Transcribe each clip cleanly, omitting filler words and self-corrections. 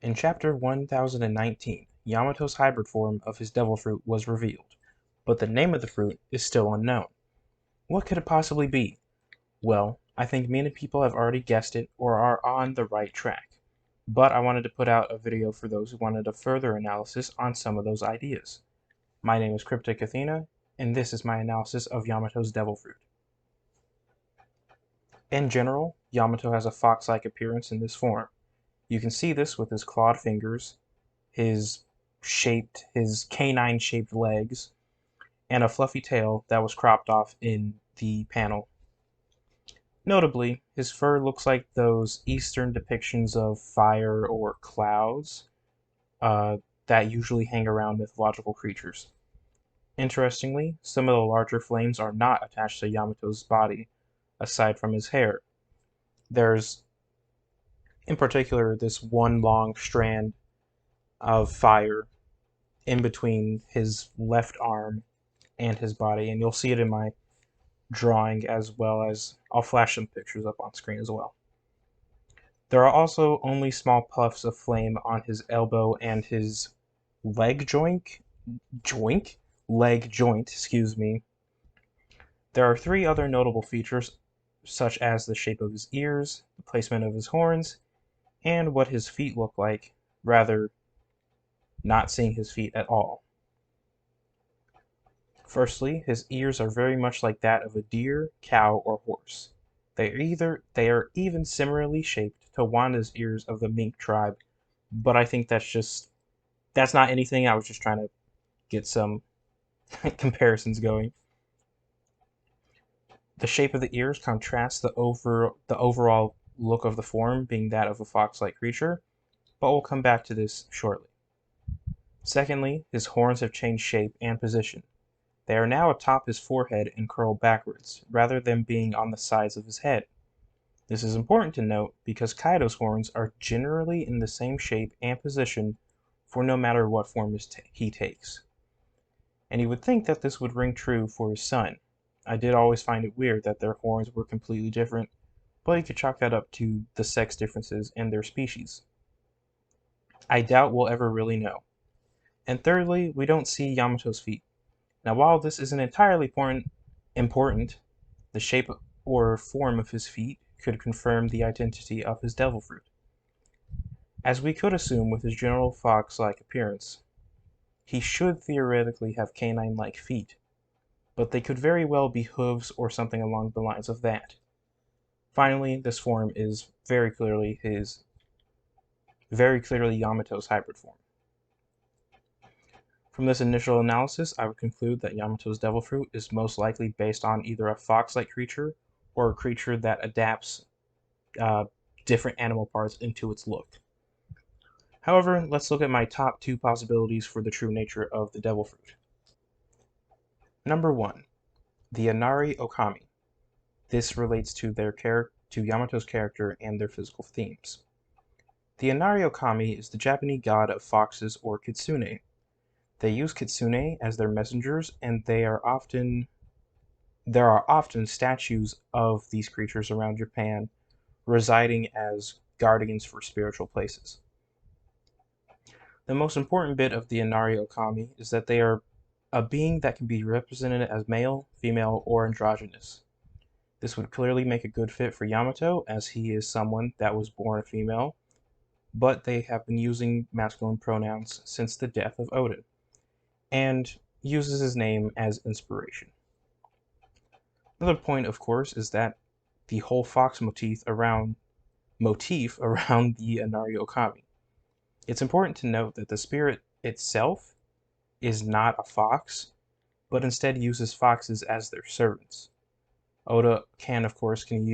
In Chapter 1019, Yamato's hybrid form of his devil fruit was revealed, but the name of the fruit is still unknown. What could it possibly be? Well, I think many people have already guessed it or are on the right track, but I wanted to put out a video for those who wanted a further analysis on some of those ideas. My name is Cryptic Athena, and this is my analysis of Yamato's devil fruit. In general, Yamato has a fox-like appearance in this form. You can see this with his clawed fingers, his canine-shaped legs, and a fluffy tail that was cropped off in the panel. Notably, his fur looks like those Eastern depictions of fire or clouds that usually hang around mythological creatures. Interestingly, some of the larger flames are not attached to Yamato's body, aside from his hair. There's, in particular, this one long strand of fire in between his left arm and his body, and you'll see it in my drawing as well as I'll flash some pictures up on screen as well. There are also only small puffs of flame on his elbow and his leg joint, excuse me. There are three other notable features, such as the shape of his ears, the placement of his horns, and what his feet look like, rather not seeing his feet at all. Firstly, his ears are very much like that of a deer, cow, or horse. They are even similarly shaped to Wanda's ears of the mink tribe, but I think that's not anything. I was just trying to get some comparisons going. The shape of the ears contrasts the overall look of the form being that of a fox-like creature, but we'll come back to this shortly. Secondly, his horns have changed shape and position. They are now atop his forehead and curl backwards, rather than being on the sides of his head. This is important to note because Kaido's horns are generally in the same shape and position for no matter what form he takes. And you would think that this would ring true for his son. I did always find it weird that their horns were completely different, but you could chalk that up to the sex differences in their species. I doubt we'll ever really know. And thirdly, we don't see Yamato's feet. Now, while this isn't entirely important, the shape or form of his feet could confirm the identity of his devil fruit. As we could assume with his general fox-like appearance, he should theoretically have canine-like feet, but they could very well be hooves or something along the lines of that. Finally, this form is very clearly Yamato's hybrid form. From this initial analysis, I would conclude that Yamato's devil fruit is most likely based on either a fox-like creature or a creature that adapts different animal parts into its look. However, let's look at my top two possibilities for the true nature of the devil fruit. Number 1. The Inari Okami. This relates to Yamato's character and their physical themes. The Inari Okami is the Japanese god of foxes or kitsune. They use kitsune as their messengers, and there are often statues of these creatures around Japan, residing as guardians for spiritual places. The most important bit of the Inari Okami is that they are a being that can be represented as male, female, or androgynous. This would clearly make a good fit for Yamato, as he is someone that was born a female, but they have been using masculine pronouns since the death of Odin, and uses his name as inspiration. Another point, of course, is that the whole fox motif around the Inari Okami. It's important to note that the spirit itself is not a fox, but instead uses foxes as their servants. Oda of course, can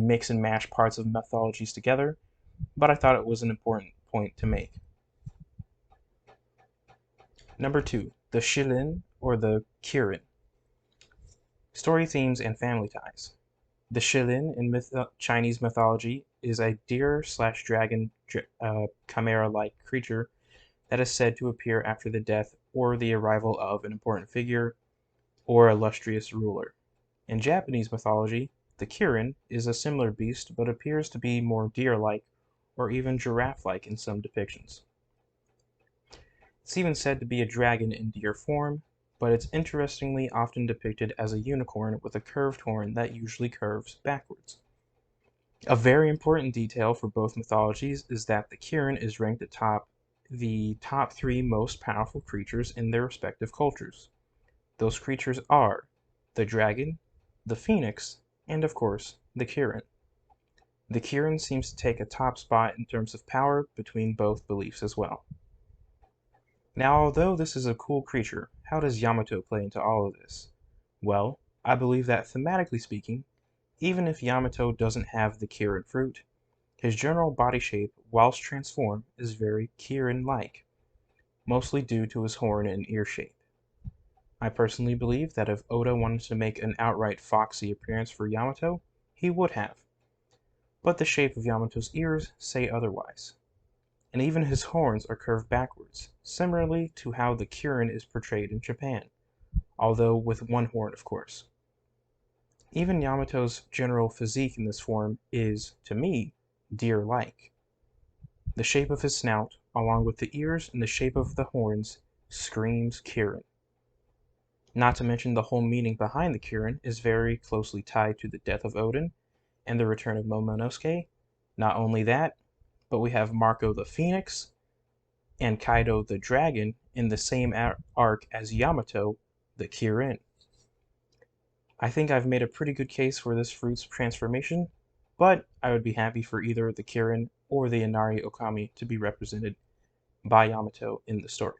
mix and mash parts of mythologies together, but I thought it was an important point to make. Number 2, the Shilin or the Kirin. Story themes and family ties. The Shilin in Chinese mythology is a deer/dragon chimera-like creature that is said to appear after the death or the arrival of an important figure or illustrious ruler. In Japanese mythology, the Kirin is a similar beast but appears to be more deer-like or even giraffe-like in some depictions. It's even said to be a dragon in deer form, but it's interestingly often depicted as a unicorn with a curved horn that usually curves backwards. A very important detail for both mythologies is that the Kirin is ranked atop the top three most powerful creatures in their respective cultures. Those creatures are the dragon, the phoenix, and of course, the Kirin. The Kirin seems to take a top spot in terms of power between both beliefs as well. Now, although this is a cool creature, how does Yamato play into all of this? Well, I believe that thematically speaking, even if Yamato doesn't have the Kirin fruit, his general body shape whilst transformed is very Kirin-like, mostly due to his horn and ear shape. I personally believe that if Oda wanted to make an outright foxy appearance for Yamato, he would have, but the shape of Yamato's ears say otherwise. And even his horns are curved backwards, similarly to how the Kirin is portrayed in Japan, although with one horn of course. Even Yamato's general physique in this form is, to me, deer-like. The shape of his snout, along with the ears and the shape of the horns, screams Kirin. Not to mention the whole meaning behind the Kirin is very closely tied to the death of Odin and the return of Momonosuke. Not only that, but we have Marco the Phoenix and Kaido the Dragon in the same arc as Yamato the Kirin. I think I've made a pretty good case for this fruit's transformation, but I would be happy for either the Kirin or the Inari Okami to be represented by Yamato in the story.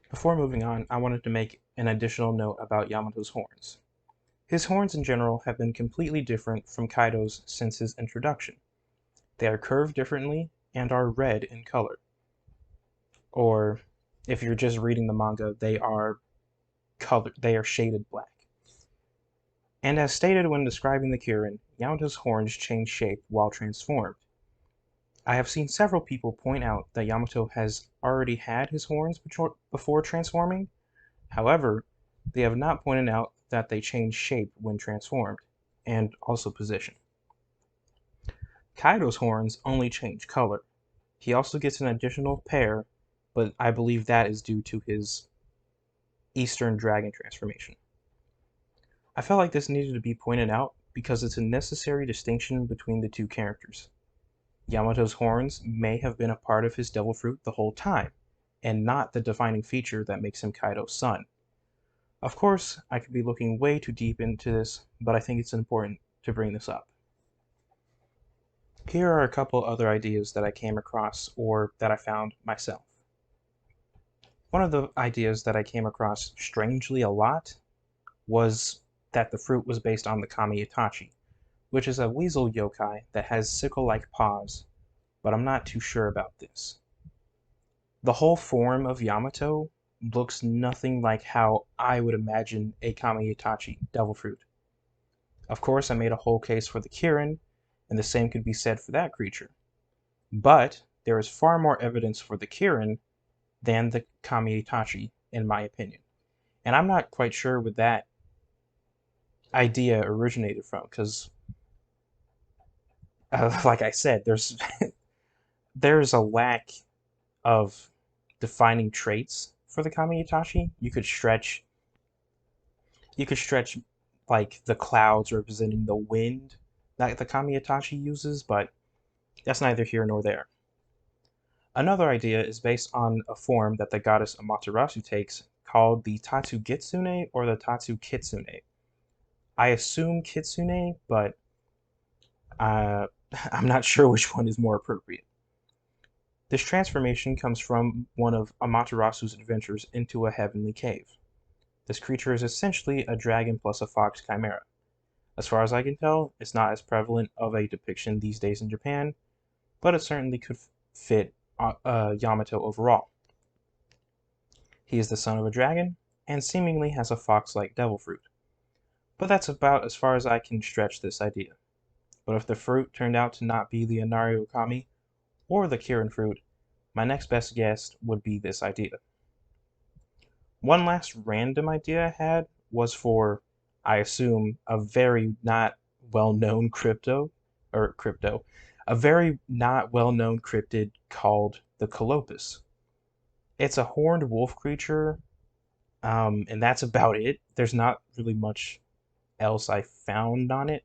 Before moving on, I wanted to make an additional note about Yamato's horns. His horns in general have been completely different from Kaido's since his introduction. They are curved differently and are red in color. Or, if you're just reading the manga, they are shaded black. And as stated when describing the Kirin, Yamato's horns change shape while transformed. I have seen several people point out that Yamato has already had his horns before transforming. However, they have not pointed out that they change shape when transformed, and also position. Kaido's horns only change color. He also gets an additional pair, but I believe that is due to his Eastern Dragon transformation. I felt like this needed to be pointed out because it's a necessary distinction between the two characters. Yamato's horns may have been a part of his devil fruit the whole time, and not the defining feature that makes him Kaido's son. Of course, I could be looking way too deep into this, but I think it's important to bring this up. Here are a couple other ideas that I came across or that I found myself. One of the ideas that I came across strangely a lot was that the fruit was based on the Kami Itachi, which is a weasel yokai that has sickle-like paws, but I'm not too sure about this. The whole form of Yamato looks nothing like how I would imagine a Kami Itachi devil fruit. Of course, I made a whole case for the Kirin, and the same could be said for that creature. But there is far more evidence for the Kirin than the Kami Itachi, in my opinion. And I'm not quite sure where that idea originated from, because, like I said, there's a lack of defining traits for the Kami Itachi. You could stretch like the clouds representing the wind that the Kami Itachi uses, but that's neither here nor there. Another idea is based on a form that the goddess Amaterasu takes called the Tatsu Gitsune or the Tatsu Kitsune. I assume Kitsune, but uh, I'm not sure which one is more appropriate. This transformation comes from one of Amaterasu's adventures into a heavenly cave. This creature is essentially a dragon plus a fox chimera. As far as I can tell, it's not as prevalent of a depiction these days in Japan, but it certainly could fit Yamato overall. He is the son of a dragon, and seemingly has a fox-like devil fruit. But that's about as far as I can stretch this idea. But if the fruit turned out to not be the Inari Okami or the Kirin fruit, my next best guess would be this idea. One last random idea I had was for, I assume, a very not well-known crypto, a very not well-known cryptid called the Colopus. It's a horned wolf creature, and that's about it. There's not really much else I found on it.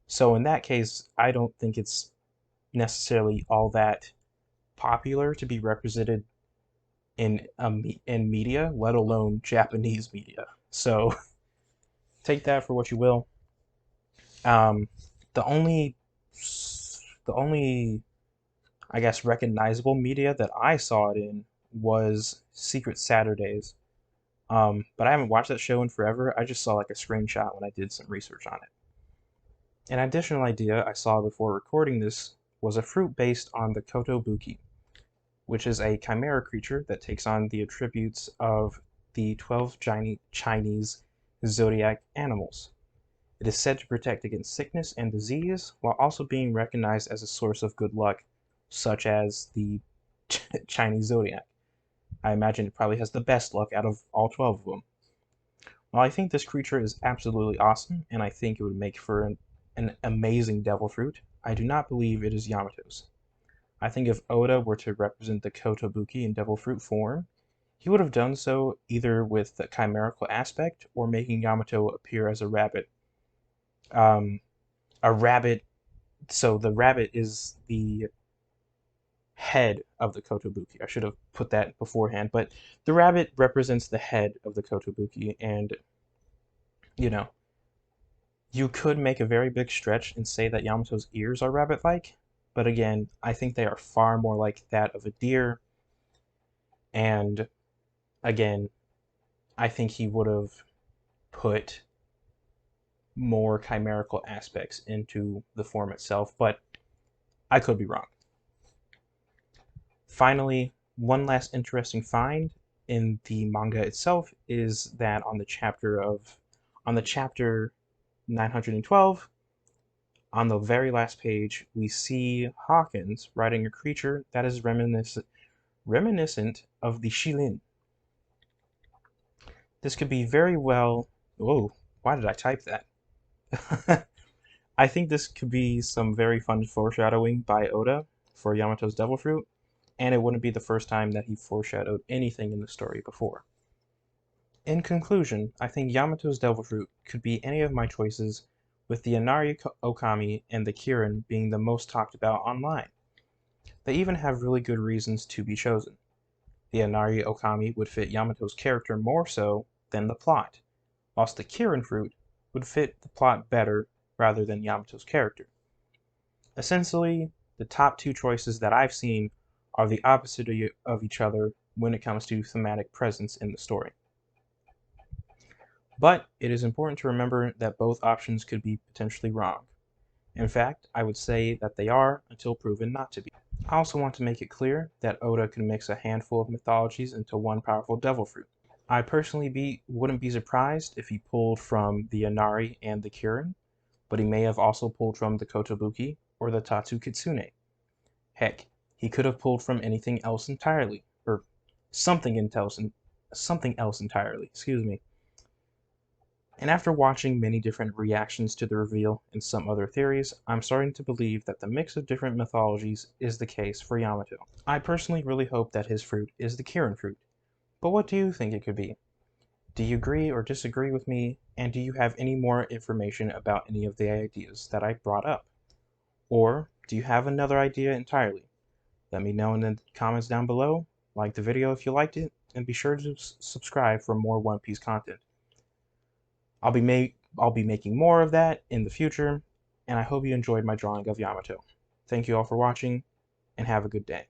So in that case, I don't think it's necessarily all that popular to be represented in media, let alone Japanese media. So take that for what you will. Um, the only the only I guess recognizable media that I saw it in was Secret Saturdays. But I haven't watched that show in forever. I just saw like a screenshot when I did some research on it. An additional idea I saw before recording this was a fruit based on the Kotobuki, which is a chimera creature that takes on the attributes of the 12 Chinese zodiac animals. It is said to protect against sickness and disease, while also being recognized as a source of good luck, such as the Chinese zodiac. I imagine it probably has the best luck out of all 12 of them. While I think this creature is absolutely awesome, and I think it would make for an amazing devil fruit, I do not believe it is Yamato's. I think if Oda were to represent the Kotobuki in devil fruit form, he would have done so either with the chimerical aspect or making Yamato appear as a rabbit. Um, a rabbit, so the rabbit is the head of the Kotobuki. I should have put that beforehand, but the rabbit represents the head of the Kotobuki, and you know, you could make a very big stretch and say that Yamato's ears are rabbit-like, but again, I think they are far more like that of a deer, and again, I think he would have put more chimerical aspects into the form itself, but I could be wrong. Finally, one last interesting find in the manga itself is that on the chapter 912, on the very last page, we see Hawkins riding a creature that is reminiscent of the Shilin. This could be very well. Whoa, why did I type that? I think this could be some very fun foreshadowing by Oda for Yamato's Devil Fruit, and it wouldn't be the first time that he foreshadowed anything in the story before. In conclusion, I think Yamato's Devil Fruit could be any of my choices, with the Inari Okami and the Kirin being the most talked about online. They even have really good reasons to be chosen. The Inari Okami would fit Yamato's character more so than the plot, whilst the Kirin fruit would fit the plot better rather than Yamato's character. Essentially, the top two choices that I've seen are the opposite of each other when it comes to thematic presence in the story. But it is important to remember that both options could be potentially wrong. In fact, I would say that they are until proven not to be. I also want to make it clear that Oda can mix a handful of mythologies into one powerful devil fruit. I personally wouldn't be surprised if he pulled from the Inari and the Kirin, but he may have also pulled from the Kotobuki or the Tatsu Kitsune. Heck, he could have pulled from anything else entirely, or something else entirely, excuse me. And after watching many different reactions to the reveal and some other theories, I'm starting to believe that the mix of different mythologies is the case for Yamato. I personally really hope that his fruit is the Kirin fruit, but what do you think it could be? Do you agree or disagree with me, and do you have any more information about any of the ideas that I brought up? Or do you have another idea entirely? Let me know in the comments down below, like the video if you liked it, and be sure to subscribe for more One Piece content. I'll be making more of that in the future, and I hope you enjoyed my drawing of Yamato. Thank you all for watching, and have a good day.